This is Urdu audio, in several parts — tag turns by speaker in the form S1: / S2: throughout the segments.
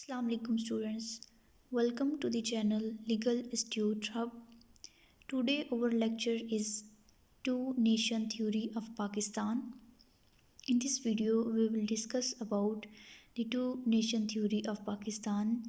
S1: Assalamu alaikum students. Welcome to the channel Legal Institute Hub. Today our lecture is Two Nation Theory of Pakistan. In this video we will discuss about the Two Nation Theory of Pakistan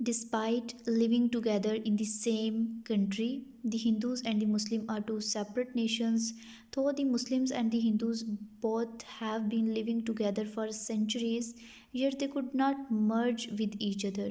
S1: despite living together in the same country, the Hindus and the Muslims are two separate nations. Though the Muslims and the Hindus both have been living together for centuries, yet they could not merge with each other.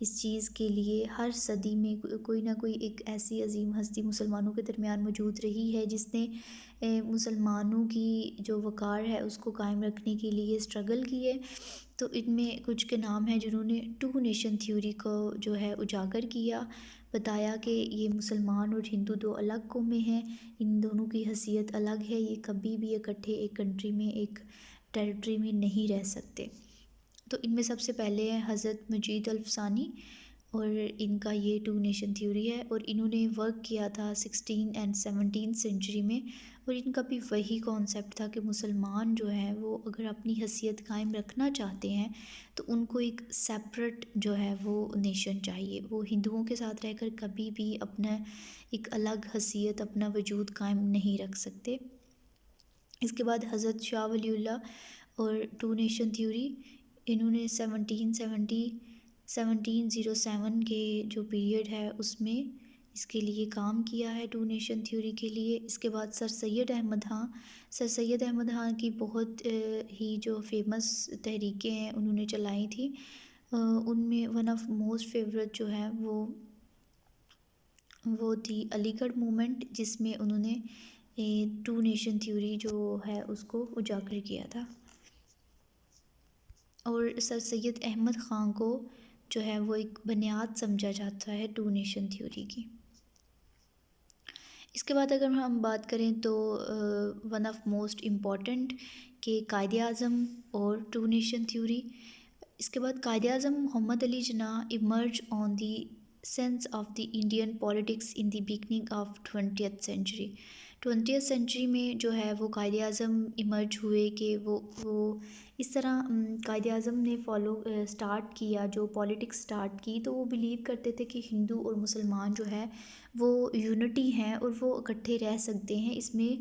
S1: اس چیز کے لیے ہر صدی میں کوئی نہ کوئی ایک ایسی عظیم ہستی مسلمانوں کے درمیان موجود رہی ہے جس نے مسلمانوں کی جو وقار ہے اس کو قائم رکھنے کے لیے اسٹرگل کی ہے۔ تو ان میں کچھ کے نام ہیں جنہوں نے ٹو نیشن تھیوری کو جو ہے اجاگر کیا، بتایا کہ یہ مسلمان اور ہندو دو الگ قومیں ہیں، ان دونوں کی حیثیت الگ ہے، یہ کبھی بھی اکٹھے ایک کنٹری میں ایک ٹیریٹری میں نہیں رہ سکتے۔ تو ان میں سب سے پہلے ہیں حضرت مجید الفسانی، اور ان کا یہ ٹو نیشن تھیوری ہے، اور انہوں نے ورک کیا تھا 16 اینڈ 17 سینچری میں، اور ان کا بھی وہی کانسیپٹ تھا کہ مسلمان جو ہیں وہ اگر اپنی حیثیت قائم رکھنا چاہتے ہیں تو ان کو ایک سیپریٹ جو ہے وہ نیشن چاہیے، وہ ہندوؤں کے ساتھ رہ کر کبھی بھی اپنا ایک الگ حیثیت اپنا وجود قائم نہیں رکھ سکتے۔ اس کے بعد حضرت شاہ ولی اللہ اور ٹو نیشن تھیوری، انہوں نے 1707 کے جو پیریڈ ہے اس میں اس کے لیے کام کیا ہے ٹو نیشن تھیوری کے لیے۔ اس کے بعد سر سید احمد خان کی بہت ہی جو فیمس تحریکیں ہیں انہوں نے چلائی تھیں، ان میں ون آف موسٹ فیوریٹ جو ہے وہ تھی علی گڑھ موومنٹ، جس میں انہوں نے ٹو نیشن تھیوری جو ہے اس کو اجاگر کیا تھا، اور سر سید احمد خان کو جو ہے وہ ایک بنیاد سمجھا جاتا ہے ٹو نیشن تھیوری کی۔ اس کے بعد اگر ہم بات کریں تو ون آف موسٹ امپورٹنٹ کہ قائد اعظم اور ٹو نیشن تھیوری۔ اس کے بعد Quaid Azam Muhammad Ali Jinnah emerge on the scene of the Indian politics in the beginning of 20th century. 20th century میں جو ہے وہ قائد اعظم ایمرج ہوئے کہ وہ اس طرح قائد اعظم نے سٹارٹ کیا جو پولیٹکس سٹارٹ کی، تو وہ بلیو کرتے تھے کہ ہندو اور مسلمان جو ہے وہ یونٹی ہیں اور وہ اکٹھے رہ سکتے ہیں، اس میں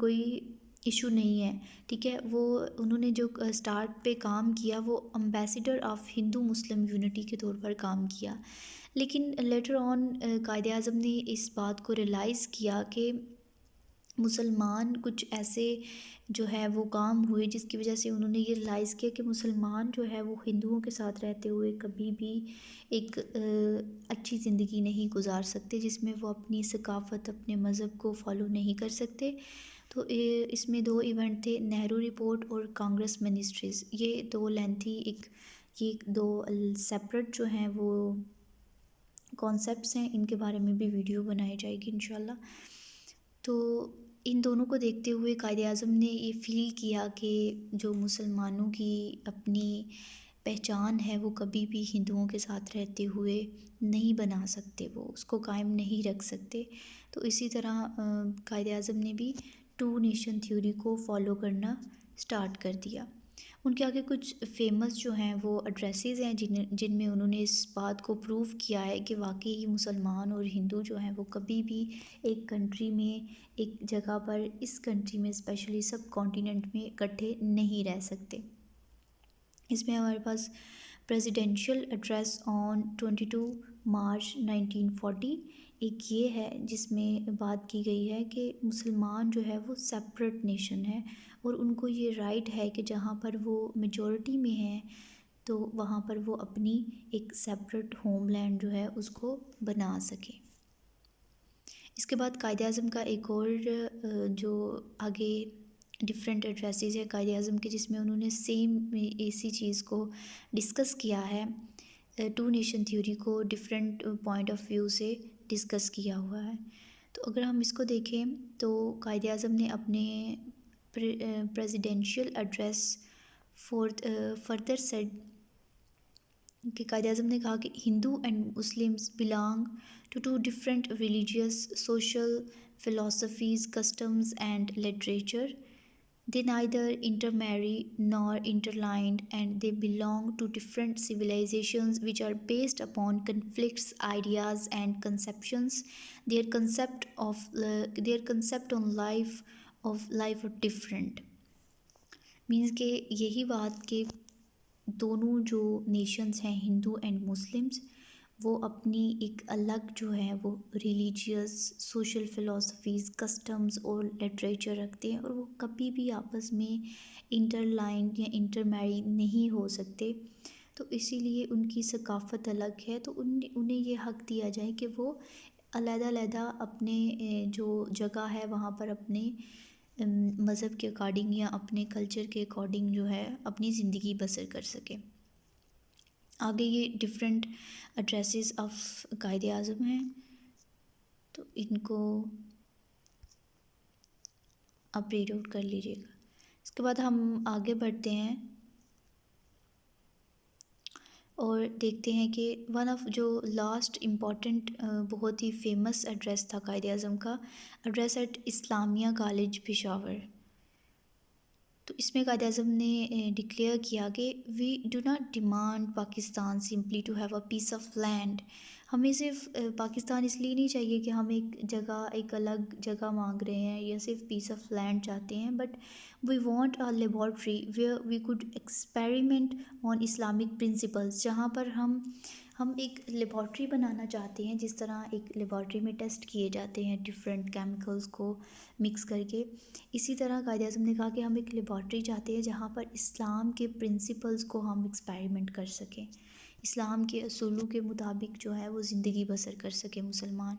S1: کوئی ایشو نہیں ہے، ٹھیک ہے۔ وہ انہوں نے جو سٹارٹ پہ کام کیا وہ ambassador of Hindu Muslim unity کے طور پر کام کیا، لیکن لیٹر آن قائد اعظم نے اس بات کو ریلائز کیا کہ مسلمان کچھ ایسے جو ہے وہ کام ہوئے جس کی وجہ سے انہوں نے یہ ریلائز کیا کہ مسلمان جو ہے وہ ہندوؤں کے ساتھ رہتے ہوئے کبھی بھی ایک اچھی زندگی نہیں گزار سکتے، جس میں وہ اپنی ثقافت اپنے مذہب کو فالو نہیں کر سکتے۔ تو اس میں دو ایونٹ تھے، نہرو رپورٹ اور کانگریس منسٹریز، یہ دو لینتھی یہ دو سیپریٹ جو ہیں وہ کانسیپٹس ہیں، ان کے بارے میں بھی ویڈیو بنائی جائے گی انشاءاللہ۔ تو ان دونوں کو دیکھتے ہوئے قائد اعظم نے یہ فیل کیا کہ جو مسلمانوں کی اپنی پہچان ہے وہ کبھی بھی ہندوؤں کے ساتھ رہتے ہوئے نہیں بنا سکتے، وہ اس کو قائم نہیں رکھ سکتے، تو اسی طرح قائد اعظم نے بھی ٹو نیشن تھیوری کو فالو کرنا سٹارٹ کر دیا۔ ان کے آگے کچھ فیمس جو ہیں وہ ایڈریسز ہیں جن میں انہوں نے اس بات کو پروو کیا ہے کہ واقعی مسلمان اور ہندو جو ہیں وہ کبھی بھی ایک کنٹری میں ایک جگہ پر اس کنٹری میں اسپیشلی سب کانٹیننٹ میں اکٹھے نہیں رہ سکتے۔ اس میں ہمارے پاس پریزیڈینشیل ایڈریس آن 22 مارچ 1940 ایک یہ ہے جس میں بات کی گئی ہے کہ مسلمان جو ہے وہ سیپریٹ نیشن ہے، اور ان کو یہ رائٹ ہے کہ جہاں پر وہ میجورٹی میں ہیں تو وہاں پر وہ اپنی ایک سیپریٹ ہوم لینڈ جو ہے اس کو بنا سکیں۔ اس کے بعد قائد اعظم کا ایک اور جو آگے ڈفرینٹ ایڈریسز ہے قائد اعظم کے، جس میں انہوں نے سیم اسی چیز کو ڈسکس کیا ہے، ٹو نیشن تھیوری کو ڈفرینٹ پوائنٹ آف ویو سے ڈسکس کیا ہوا ہے۔ تو اگر ہم اس کو دیکھیں تو قائد اعظم نے اپنے پریزیڈینشیل ایڈریس فردر سیڈ کہ قائد اعظم نے کہا کہ Hindu and Muslims belong to two different religious social philosophies customs and literature, they neither intermarry nor intertwined, and they belong to different civilizations which are based upon conflicts, ideas and conceptions. Their concept on life are different. Means کہ یہی بات کہ دونوں جو نیشنز ہیں ہندو اینڈ مسلمز وہ اپنی ایک الگ جو ہے وہ ریلیجیس سوشل فلاسفیز کسٹمز اور لٹریچر رکھتے ہیں، اور وہ کبھی بھی آپس میں انٹر لائن یا انٹر میری نہیں ہو سکتے۔ تو اسی لیے ان کی ثقافت الگ ہے، تو انہیں یہ حق دیا جائے کہ وہ علیحدہ علیحدہ اپنے جو جگہ ہے وہاں پر اپنے مذہب کے اکارڈنگ یا اپنے کلچر کے اکارڈنگ جو ہے اپنی زندگی بسر کر سکے۔ آگے یہ different addresses of Quaid Azam ہیں، تو ان کو آپ ریڈ آؤٹ کر لیجیے گا۔ اس کے بعد ہم آگے بڑھتے ہیں اور دیکھتے ہیں کہ ون آف جو لاسٹ امپورٹنٹ بہت ہی فیمس ایڈریس تھا قائد اعظم کا، address at Islamia college Peshawar. تو اس میں قائد اعظم نے ڈکلیئر کیا کہ we do not demand Pakistan simply to have a piece of land. ہمیں صرف پاکستان اس لیے نہیں چاہیے کہ ہم ایک جگہ، ایک الگ جگہ مانگ رہے ہیں یا صرف پیس آف لینڈ چاہتے ہیں، but we want a laboratory where we could experiment on Islamic principles, جہاں پر ہم ایک لیبارٹری بنانا چاہتے ہیں، جس طرح ایک لیبارٹری میں ٹیسٹ کیے جاتے ہیں ڈفرینٹ کیمیکلز کو مکس کر کے۔ اسی طرح قائد اعظم نے کہا کہ ہم ایک لیبارٹری چاہتے ہیں جہاں پر اسلام کے پرنسپلز کو ہم ایکسپیریمنٹ کر سکیں، اسلام کے اصولوں کے مطابق جو ہے وہ زندگی بسر کر سکے مسلمان۔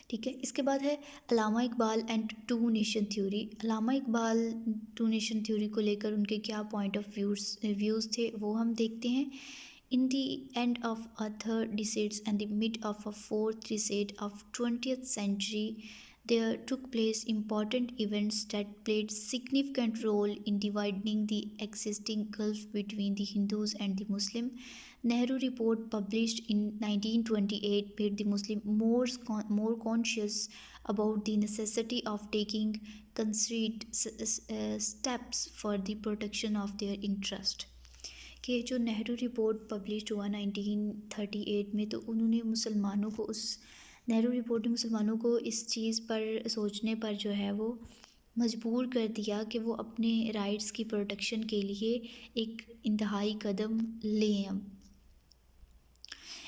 S1: ٹھیک ہے، اس کے بعد ہے Allama Iqbal and two nation theory. Allama Iqbal to nation theory کو لے کر ان کے کیا پوائنٹ آف ویوز تھے وہ ہم دیکھتے ہیں۔ In the end of a third decade and the mid of a fourth decade of 20th century, there took place important events that played significant role in dividing the existing gulf between the Hindus and the Muslim. Nehru report published in 1928 made the Muslim more conscious about the necessity of taking concerted steps for the protection of their interest. کہ جو نہرو رپورٹ پبلشڈ ہوا 1938 میں، تو انہوں نے مسلمانوں کو نہرو رپورٹ نے مسلمانوں کو اس چیز پر سوچنے پر جو ہے وہ مجبور کر دیا کہ وہ اپنے رائٹس کی پروٹیکشن کے لیے ایک انتہائی قدم لیں۔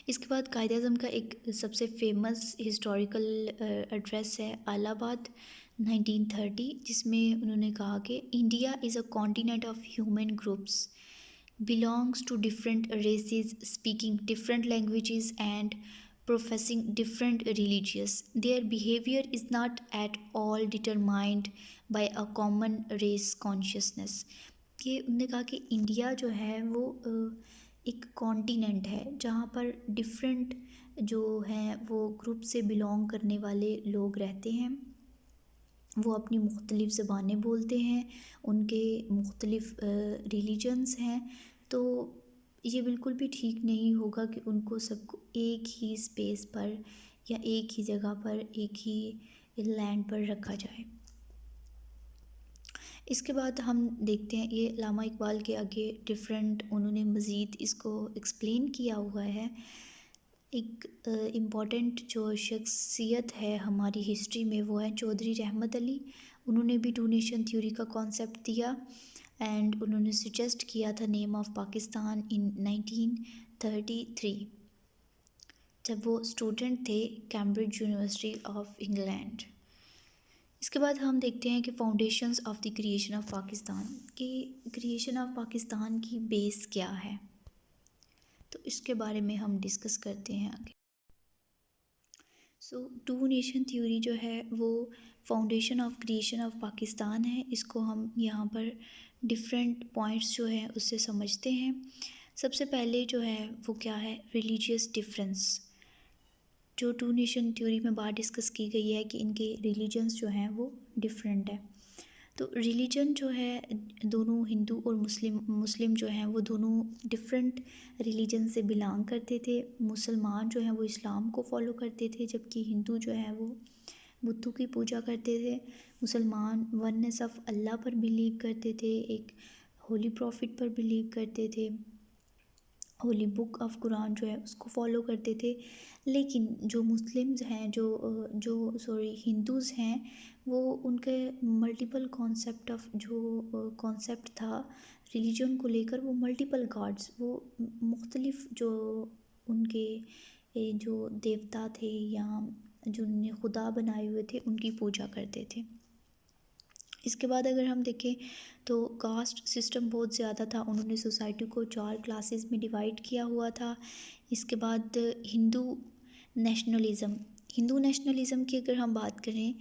S1: اس کے بعد قائد اعظم کا ایک سب سے فیمس ہسٹوریکل ایڈریس ہے الہ آباد 1930، جس میں انہوں نے کہا کہ India is a continent of human groups belongs to different races, speaking different languages and professing different religions. Their behavior is not at all determined by a common race consciousness. کہ انہوں نے کہا کہ انڈیا جو ہے وہ ایک کانٹیننٹ ہے جہاں پر ڈفرینٹ جو ہیں وہ گروپ سے بلونگ کرنے والے لوگ رہتے ہیں، وہ اپنی مختلف زبانیں بولتے ہیں، ان کے مختلف ریلیجنس ہیں، تو یہ بالکل بھی ٹھیک نہیں ہوگا کہ ان کو سب کو ایک ہی اسپیس پر یا ایک ہی جگہ پر ایک ہی لینڈ پر رکھا جائے۔ اس کے بعد ہم دیکھتے ہیں یہ علامہ اقبال کے آگے ڈفرینٹ انہوں نے مزید اس کو ایکسپلین کیا ہوا ہے۔ ایک امپورٹنٹ جو شخصیت ہے ہماری ہسٹری میں وہ ہے چودھری رحمت علی۔ انہوں نے بھی ٹو نیشن تھیوری کا کانسیپٹ دیا اینڈ انہوں نے سجیسٹ کیا تھا نیم آف پاکستان ان 1933 جب وہ اسٹوڈنٹ تھے کیمبرج یونیورسٹی آف انگلینڈ۔ اس کے بعد ہم دیکھتے ہیں کہ foundations of the creation of Pakistan, کہ کریشن آف پاکستان کی بیس کیا ہے، تو اس کے بارے میں ہم ڈسکس کرتے ہیں آگے۔ ٹو نیشن تھیوری جو ہے وہ foundation of creation of Pakistan ہے۔ اس کو ہم یہاں پر ڈفرینٹ پوائنٹس جو ہیں اس سے سمجھتے ہیں۔ سب سے پہلے جو ہے وہ کیا ہے، ریلیجیس ڈفرینس، جو ٹو نیشن تھیوری میں بات ڈسکس کی گئی ہے کہ ان کے ریلیجنس جو ہیں وہ ڈفرینٹ ہے۔ تو ریلیجن جو ہے دونوں ہندو اور مسلم جو ہیں وہ دونوں ڈفرینٹ ریلیجن سے بلانگ کرتے تھے۔ مسلمان جو ہیں وہ اسلام کو فالو کرتے تھے، جبکہ ہندو جو ہیں وہ بتوں کی پوجا کرتے تھے۔ مسلمان once of Allah per blue کرتے تھے، ایک ہولی پروفٹ پر بلیو کرتے تھے، ہولی بک آف قرآن جو ہے اس کو فالو کرتے تھے۔ لیکن جو مسلمز ہیں ہندوز ہیں، وہ ان کے ملٹیپل کانسیپٹ آف جو کانسیپٹ تھا ریلیجن کو لے کر، وہ ملٹیپل گاڈز، وہ مختلف جو ان کے جو دیوتا تھے یا جو انہوں نے خدا بنائے ہوئے تھے ان کی پوجا کرتے تھے۔ اس کے بعد اگر ہم دیکھیں تو کاسٹ سسٹم بہت زیادہ تھا، انہوں نے سوسائٹی کو 4 کلاسز میں ڈیوائڈ کیا ہوا تھا۔ اس کے بعد نیشنلزم ہندو نیشنلزم کی اگر ہم بات کریں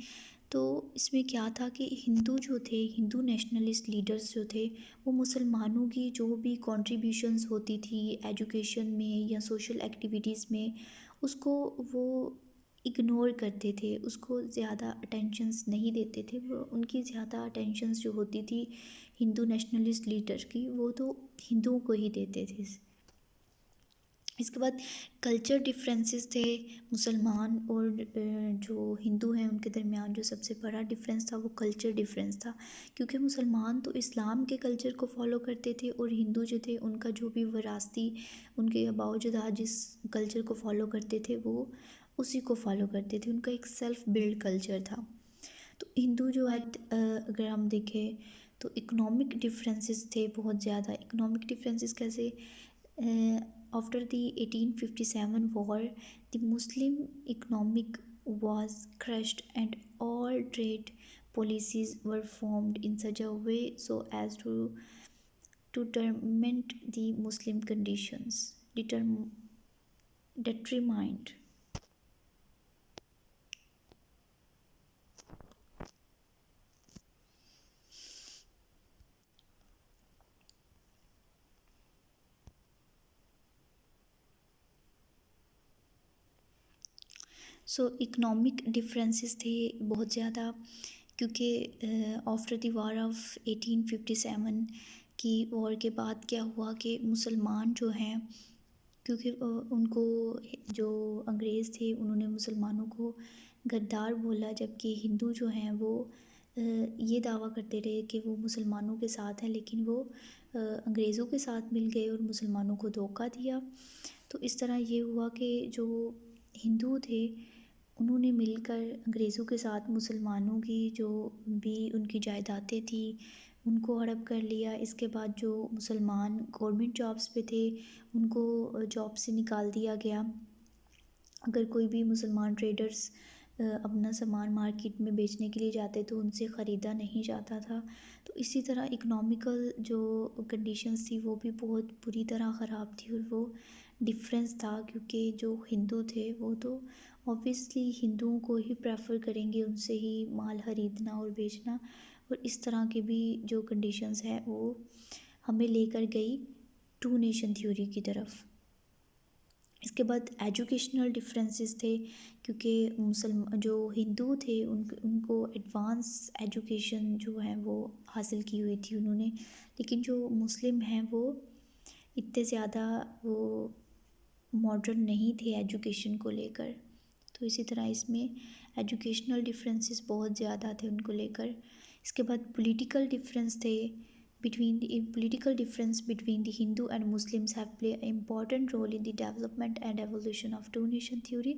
S1: تو اس میں کیا تھا کہ ہندو جو تھے، ہندو نیشنلسٹ لیڈرز جو تھے، وہ مسلمانوں کی جو بھی کنٹریبیوشنز ہوتی تھی ایجوکیشن میں یا سوشل ایکٹیویٹیز میں، اس کو وہ اگنور کرتے تھے، اس کو زیادہ اٹینشنز نہیں دیتے تھے۔ وہ ان کی زیادہ اٹینشنز جو ہوتی تھی ہندو نیشنلسٹ لیڈر کی، وہ تو ہندوؤں کو ہی دیتے تھے۔ اس کے بعد کلچر ڈفرینسز تھے مسلمان اور جو ہندو ہیں ان کے درمیان، جو سب سے بڑا ڈفرینس تھا وہ کلچر ڈفرینس تھا، کیونکہ مسلمان تو اسلام کے کلچر کو فالو کرتے تھے اور ہندو جو تھے ان کا جو بھی وراثتی ان کے آباء و اجداد جس کلچر کو فالو کرتے تھے وہ اسی کو فالو کرتے تھے، ان کا ایک سیلف بلڈ کلچر تھا۔ تو ہندو جو ہے اگر ہم دیکھیں تو اکنامک ڈفرینسز تھے بہت زیادہ۔ اکنامک ڈفرینسز کیسے؟ After the 1857 war the Muslim economic was crushed and all trade policies were formed in such a way so as to determine the Muslim conditions determined. So economic differences تھے بہت زیادہ، کیونکہ آفٹر دی وار آف 1857 کی وار کے بعد کیا ہوا کہ مسلمان جو ہیں، کیونکہ ان کو جو انگریز تھے انہوں نے مسلمانوں کو غدار بولا، جبکہ ہندو جو ہیں وہ یہ دعویٰ کرتے رہے کہ وہ مسلمانوں کے ساتھ ہیں، لیکن وہ انگریزوں کے ساتھ مل گئے اور مسلمانوں کو دھوکہ دیا۔ تو اس طرح یہ ہوا کہ جو ہندو تھے انہوں نے مل کر انگریزوں کے ساتھ مسلمانوں کی جو بھی ان کی جائیدادیں تھیں ان کو ہڑپ کر لیا۔ اس کے بعد جو مسلمان گورنمنٹ جابس پہ تھے ان کو جاب سے نکال دیا گیا۔ اگر کوئی بھی مسلمان ٹریڈرز اپنا سامان مارکیٹ میں بیچنے کے لیے جاتے تو ان سے خریدا نہیں جاتا تھا۔ تو اسی طرح اکنامیکل جو کنڈیشنز تھی وہ بھی بہت بری طرح خراب تھی، اور وہ ڈفرینس تھا کیونکہ جو ہندو تھے وہ تو اوبویسلی ہندوؤں کو ہی پریفر کریں گے، ان سے ہی مال خریدنا اور بیچنا، اور اس طرح کے بھی جو کنڈیشنز ہیں وہ ہمیں لے کر گئی ٹو نیشن تھیوری کی طرف۔ اس کے بعد ایجوکیشنل ڈفرینسز تھے، کیونکہ جو ہندو تھے ان کو ایڈوانس ایجوکیشن جو ہے وہ حاصل کی ہوئی تھی انہوں نے، لیکن جو مسلم ہیں وہ اتنے زیادہ وہ ماڈرن نہیں تھے ایجوکیشن کو لے کر۔ تو اسی طرح اس میں ایجوکیشنل ڈفرینسز بہت زیادہ تھے ان کو لے کر۔ اس کے بعد پولیٹیکل ڈفرینس تھے political difference between the Hindu and Muslims have played an important role in the development and evolution of two nation theory.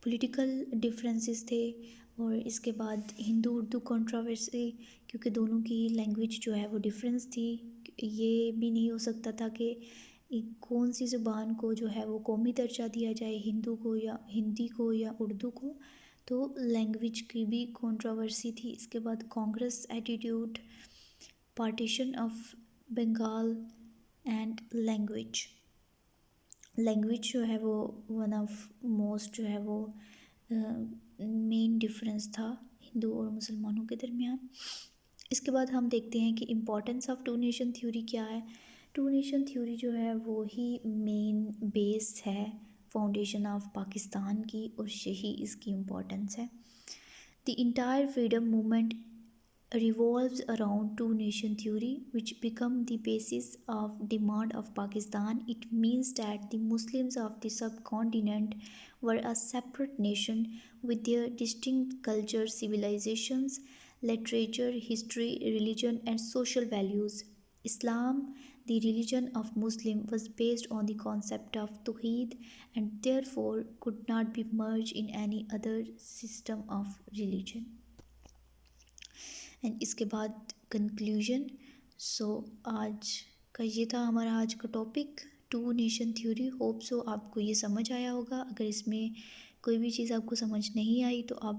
S1: Political differences تھے، اور اس کے بعد ہندو اردو کنٹروورسی، کیونکہ دونوں کی لینگویج جو ہے وہ ڈفرینس تھی، یہ بھی نہیں ہو سکتا تھا کہ کون سی زبان کو جو ہے وہ قومی درجہ دیا جائے، ہندو کو یا ہندی کو یا اردو کو، تو لینگویج کی بھی کنٹروورسی تھی۔ اس کے بعد Congress attitude, partition of Bengal and language جو ہے وہ ون آف موسٹ جو ہے وہ مین ڈفرینس تھا ہندو اور مسلمانوں کے درمیان۔ اس کے بعد ہم دیکھتے ہیں کہ importance of two nation theory کیا ہے۔ ٹو نیشن تھیوری جو ہے وہی مین بیس ہے فاؤنڈیشن آف پاکستان کی، اور یہی اس کی امپورٹنس ہے۔ The entire freedom movement revolves around two nation theory, which become the basis of demand of Pakistan. It means that the Muslims of the subcontinent were a separate nation with their distinct cultures, civilizations, literature, history, religion, and social values. Islam, the religion of Muslim, was based on the concept of Tawheed and therefore could not be merged in any other system of religion. And اس کے بعد کنکلیوژن۔ سو آج کا یہ تھا ہمارا آج کا topic, two nation theory. Hope so آپ کو یہ سمجھ آیا ہوگا۔ اگر اس میں کوئی بھی چیز آپ کو سمجھ نہیں آئی تو آپ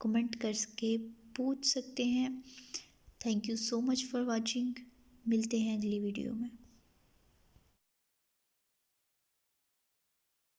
S1: کمنٹ کر کے پوچھ سکتے ہیں۔ Thank you so much for watching, ملتے ہیں اگلی ویڈیو میں۔